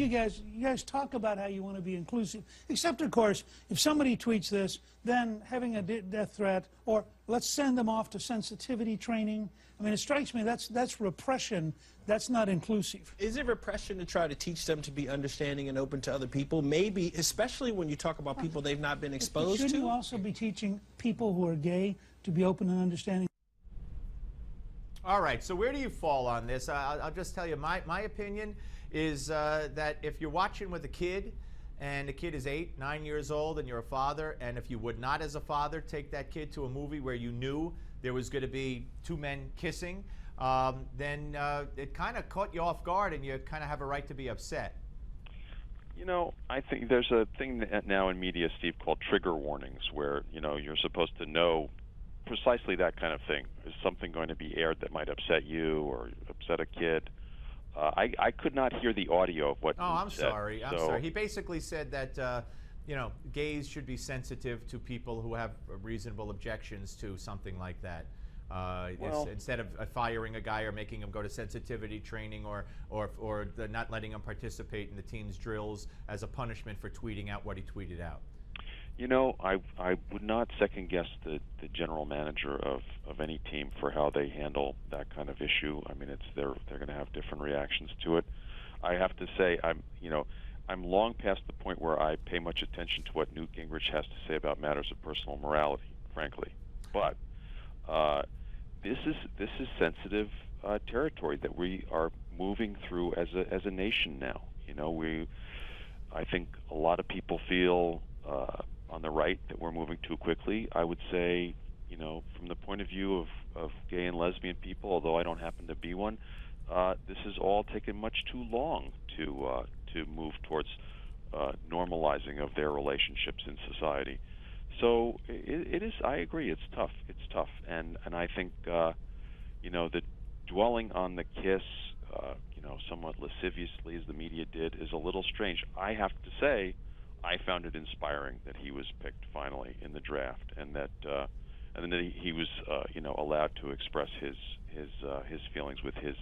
You guys talk about how you want to be inclusive, except, of course, if somebody tweets this, then having a death threat, or let's send them off to sensitivity training. I mean, it strikes me that's repression. That's not inclusive. Is it repression to try to teach them to be understanding and open to other people? Maybe, especially when you talk about people they've not been exposed to. Shouldn't you also be teaching people who are gay to be open and understanding? All right, so where do you fall on this? I'll just tell you, my opinion is that if you're watching with a kid and the kid is 8, 9 years old and you're a father, and if you would not as a father take that kid to a movie where you knew there was going to be two men kissing, then it kind of caught you off guard and you kind of have a right to be upset. You know, I think there's a thing now in media, Steve, called trigger warnings, where, you know, you're supposed to know precisely that kind of thing. Is something going to be aired that might upset you or upset a kid? I could not hear the audio of what. Oh, I'm said, sorry. I'm sorry. He basically said that you know, gays should be sensitive to people who have reasonable objections to something like that. Well, instead of firing a guy or making him go to sensitivity training or not letting him participate in the team's drills as a punishment for tweeting out what he tweeted out. You know, I would not second guess the general manager of any team for how they handle that kind of issue. I mean, they're going to have different reactions to it. I have to say, I'm long past the point where I pay much attention to what Newt Gingrich has to say about matters of personal morality, frankly. But this is sensitive territory that we are moving through as a nation now. You know, I think a lot of people feel on the right that we're moving too quickly. I would say, you know, from the point of view of gay and lesbian people, although I don't happen to be one, this has all taken much too long to move towards normalizing of their relationships in society. So it is. I agree. It's tough. It's tough, and I think you know, the dwelling on the kiss, you know, somewhat lasciviously as the media did, is a little strange. I have to say, I found it inspiring that he was picked finally in the draft, and that he was you know, allowed to express his feelings with his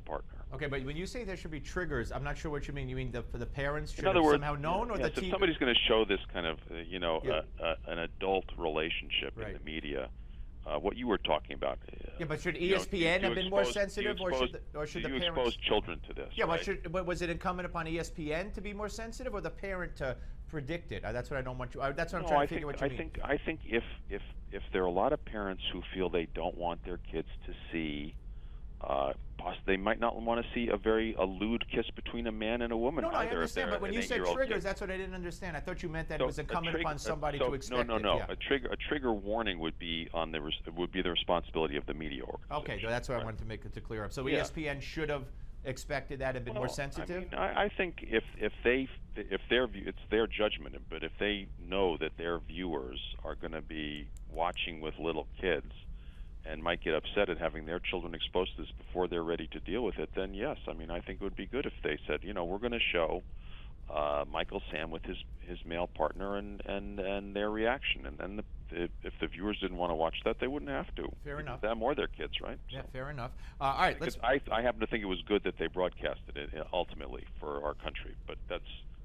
partner. Okay, but when you say there should be triggers, I'm not sure what you mean. You mean the parents should have somehow known, or yes, the team? If somebody's going to show this kind of you know, an adult relationship in the media, what you were talking about. Yeah, but should ESPN have been more sensitive, or should the parents expose children to this? Yeah, right? but was it incumbent upon ESPN to be more sensitive, or the parent to predict it? That's what I don't want you. That's what I'm trying to figure what you mean. I think if there are a lot of parents who feel they don't want their kids to see, they might not want to see a lewd kiss between a man and a woman. No, I understand, but when you said triggers, that's what I didn't understand. I thought you meant that it was incumbent upon somebody to expect it. No. Yeah. A trigger warning would be the responsibility of the media organization. Okay, that's what I wanted to make it to clear up. So ESPN should have expected that and been more sensitive. I think if their view, it's their judgment, but if they know that their viewers are going to be watching with little kids and might get upset at having their children exposed to this before they're ready to deal with it, then yes, I mean, I think it would be good if they said, you know, we're going to show Michael Sam with his male partner and their reaction, and then if the viewers didn't want to watch that, they wouldn't have to. Fair enough. Them or their kids, right? Yeah, fair enough. All right, I happen to think it was good that they broadcasted it ultimately for our country, but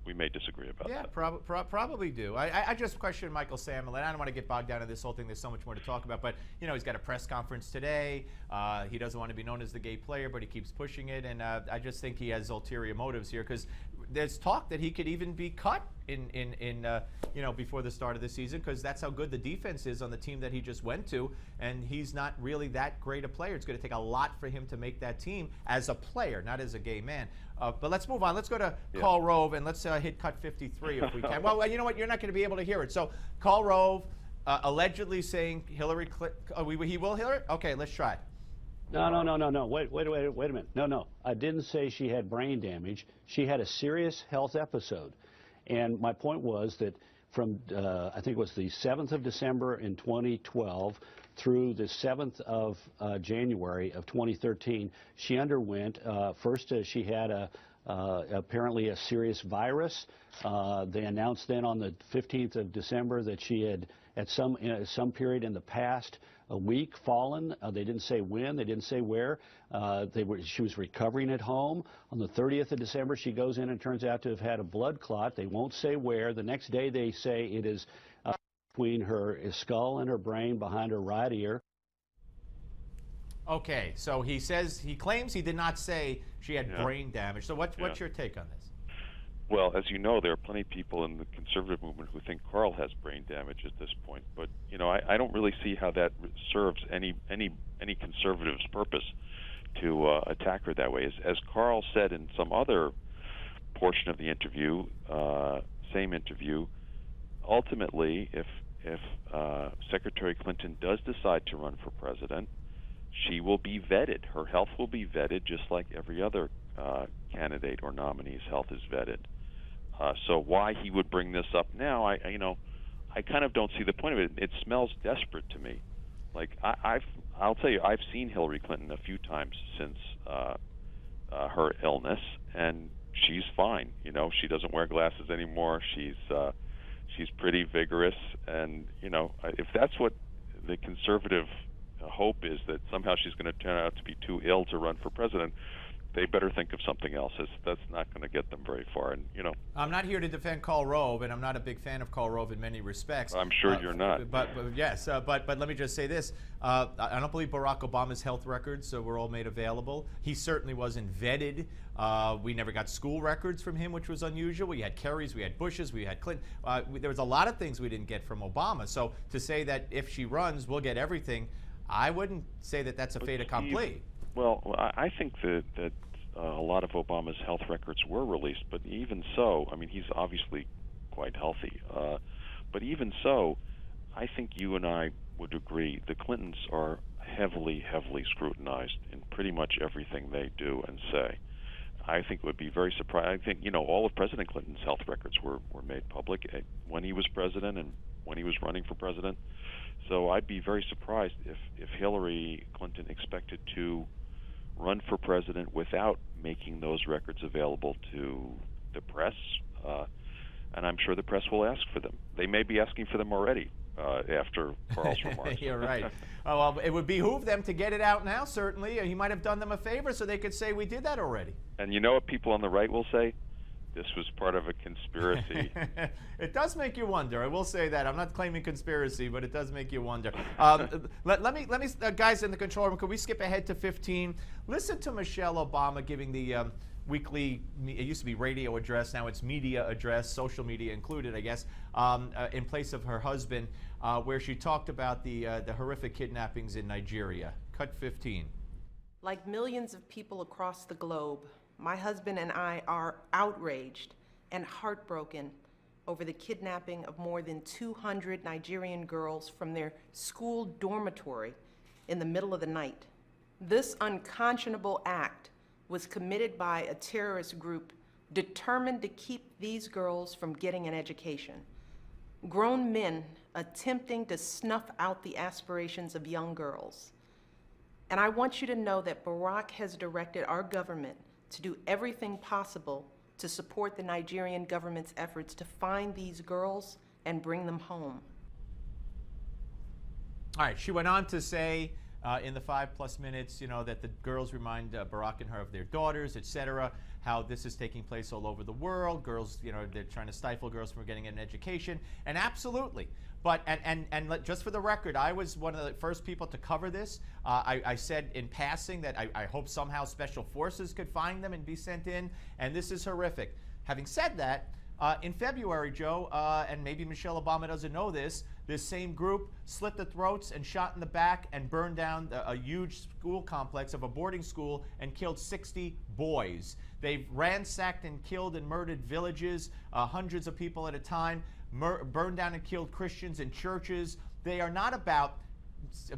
we may disagree about that. Yeah, probably do. I just question Michael Sam, and I don't want to get bogged down in this whole thing. There's so much more to talk about. But, you know, he's got a press conference today. He doesn't want to be known as the gay player, but he keeps pushing it. And I just think he has ulterior motives here, because there's talk that he could even be cut in you know, before the start of the season, because that's how good the defense is on the team that he just went to, and he's not really that great a player. It's going to take a lot for him to make that team as a player, not as a gay man. But let's move on. Let's go to Karl Rove, and let's hit cut 53 if we can. Well, you know what? You're not going to be able to hear it. So Karl Rove allegedly saying Hillary Clinton. He will hear it? Okay, let's try it. No. Wait a minute. No. I didn't say she had brain damage. She had a serious health episode. And my point was that from, I think it was the 7th of December in 2012 through the 7th of January of 2013, she underwent, first she had apparently a serious virus. They announced then on the 15th of December that she had, at some period in the past, a week fallen. They didn't say when. They didn't say where. She was recovering at home. On the 30th of December, she goes in and turns out to have had a blood clot. They won't say where. The next day, they say it is between her skull and her brain behind her right ear. Okay, so he claims he did not say she had brain damage. So what's your take on this? Well, as you know, there are plenty of people in the conservative movement who think Carl has brain damage at this point. But I don't really see how that serves any conservative's purpose to attack her that way. As Carl said in some other portion of the interview, same interview, ultimately, if Secretary Clinton does decide to run for president, she will be vetted. Her health will be vetted just like every other candidate or nominee's health is vetted. So why he would bring this up now, I kind of don't see the point of it. It smells desperate to me. Like I'll tell you, I've seen Hillary Clinton a few times since her illness, and she's fine. She doesn't wear glasses anymore. She's pretty vigorous, and if that's what the conservative hope is, that somehow she's going to turn out to be too ill to run for president, they better think of something else. That's not going to get them very far. And I'm not here to defend Karl Rove, and I'm not a big fan of Karl Rove in many respects. I'm sure you're not. But yes, but let me just say this: I don't believe Barack Obama's health records were all made available. He certainly wasn't vetted. We never got school records from him, which was unusual. We had Kerry's, we had Bush's, we had Clinton. There was a lot of things we didn't get from Obama. So to say that if she runs, we'll get everything, I wouldn't say that that's a fait accompli. Well, I think that a lot of Obama's health records were released, but even so, I mean, he's obviously quite healthy. But even so, I think you and I would agree the Clintons are heavily, heavily scrutinized in pretty much everything they do and say. I think it would be very surprising. I think, all of President Clinton's health records were made public when he was president and when he was running for president. So I'd be very surprised if Hillary Clinton expected to run for president without making those records available to the press, and I'm sure the press will ask for them. They may be asking for them already after Carl's remarks. You're right. Well, it would behoove them to get it out now, certainly. He might have done them a favor so they could say we did that already. And you know what people on the right will say? This was part of a conspiracy. It does make you wonder. I will say that. I'm not claiming conspiracy, but it does make you wonder. Let me, guys in the control room, could we skip ahead to 15? Listen to Michelle Obama giving the weekly, it used to be radio address, now it's media address, social media included, I guess, in place of her husband, where she talked about the horrific kidnappings in Nigeria. Cut 15. Like millions of people across the globe, my husband and I are outraged and heartbroken over the kidnapping of more than 200 Nigerian girls from their school dormitory in the middle of the night. This unconscionable act was committed by a terrorist group determined to keep these girls from getting an education. Grown men attempting to snuff out the aspirations of young girls. And I want you to know that Barack has directed our government to do everything possible to support the Nigerian government's efforts to find these girls and bring them home. All right, she went on to say in the 5+ minutes, that the girls remind Barack and her of their daughters, etc., how this is taking place all over the world. Girls, they're trying to stifle girls from getting an education, and absolutely. But, and just for the record, I was one of the first people to cover this. I said in passing that I hope somehow special forces could find them and be sent in, and this is horrific. Having said that, in February, Joe, and maybe Michelle Obama doesn't know this same group slit the throats and shot in the back and burned down a huge school complex of a boarding school and killed 60 boys. They've ransacked and killed and murdered villages, hundreds of people at a time, burned down and killed Christians in churches. They are not about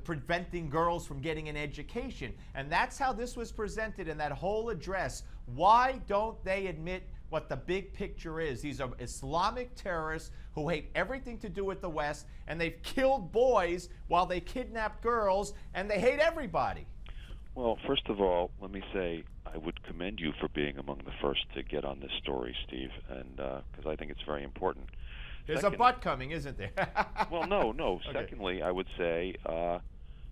preventing girls from getting an education. And that's how this was presented in that whole address. Why don't they admit what the big picture is? These are Islamic terrorists who hate everything to do with the West, and they've killed boys while they kidnap girls, and they hate everybody. Well, first of all, let me say I would commend you for being among the first to get on this story, Steve, and because I think it's very important. There's a but coming, isn't there? Well, no. Okay. Secondly, I would say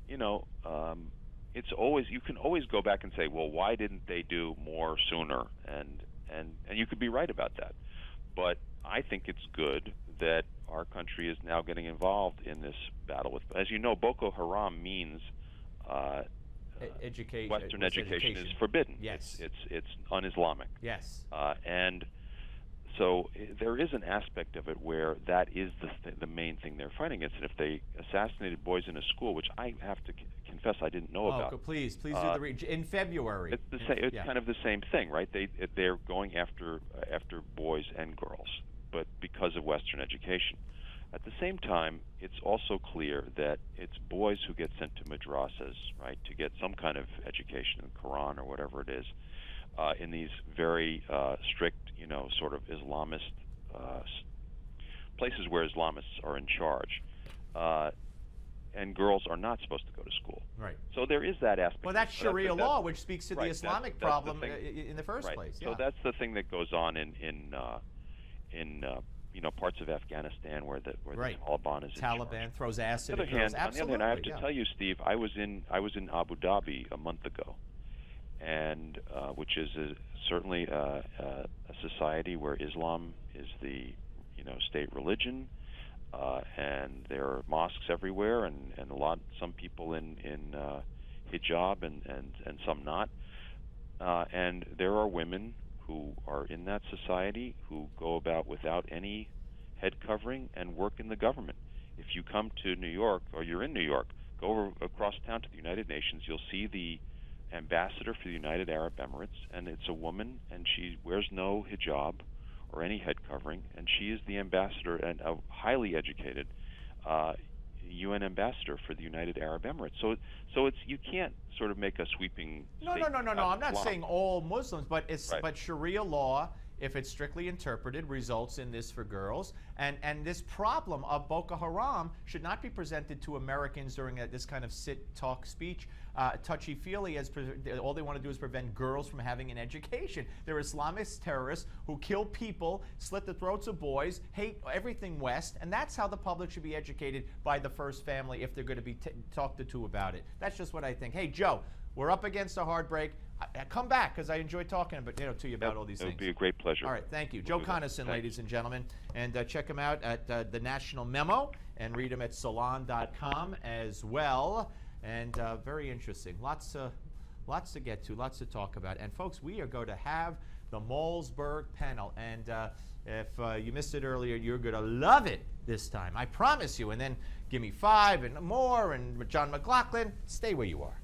it's always, you can always go back and say, well, why didn't they do more sooner? And you could be right about that. But I think it's good that our country is now getting involved in this battle with, as you know, Boko Haram means Western education is forbidden. Yes. It's un-Islamic. Yes. And so there is an aspect of it where that is the main thing they're fighting against. And if they assassinated boys in a school, which I have to confess I didn't know about. Oh, please do the in February. It's the same. It's kind of the same thing, right? They're going after boys and girls, but because of Western education. At the same time, it's also clear that it's boys who get sent to madrasas, right, to get some kind of education, the Quran or whatever it is, in these very strict, sort of Islamist places where Islamists are in charge. And girls are not supposed to go to school. Right. So there is that aspect. Well, that's Sharia law, which speaks to the Islamic problem in the first place. Yeah. So that's the thing that goes on in parts of Afghanistan where the Taliban is in charge. Taliban throws acid On at girls. the other hand, I have to tell you, Steve, I was in Abu Dhabi a month ago, and which is certainly a society where Islam is the state religion, and there are mosques everywhere, and some people in hijab and some not, and there are women who are in that society who go about without any head covering and work in the government. If you come to New York, or you're in New York, go across town to the United Nations, you'll see the ambassador for the United Arab Emirates, and it's a woman, and she wears no hijab or any head covering, and she is the ambassador and a highly educated UN ambassador for the United Arab Emirates. So it's, you can't sort of make a sweeping statement. No. I'm not saying all Muslims, but but Sharia law, if it's strictly interpreted, results in this for girls. And this problem of Boko Haram should not be presented to Americans during this kind of sit-talk speech, touchy-feely, as all they want to do is prevent girls from having an education. They're Islamist terrorists who kill people, slit the throats of boys, hate everything West, and that's how the public should be educated by the first family if they're going to be talked to about it. That's just what I think. Hey, Joe, we're up against a hard break. Come back, because I enjoy talking to you about all these things. It would be a great pleasure. All right, thank you. Joe Conason, ladies and gentlemen. And check him out at the National Memo, and read him at salon.com as well. And very interesting. Lots to get to, lots to talk about. And folks, we are going to have the Malsberg panel. And if you missed it earlier, you're going to love it this time. I promise you. And then give me 5 and more, and John McLaughlin. Stay where you are.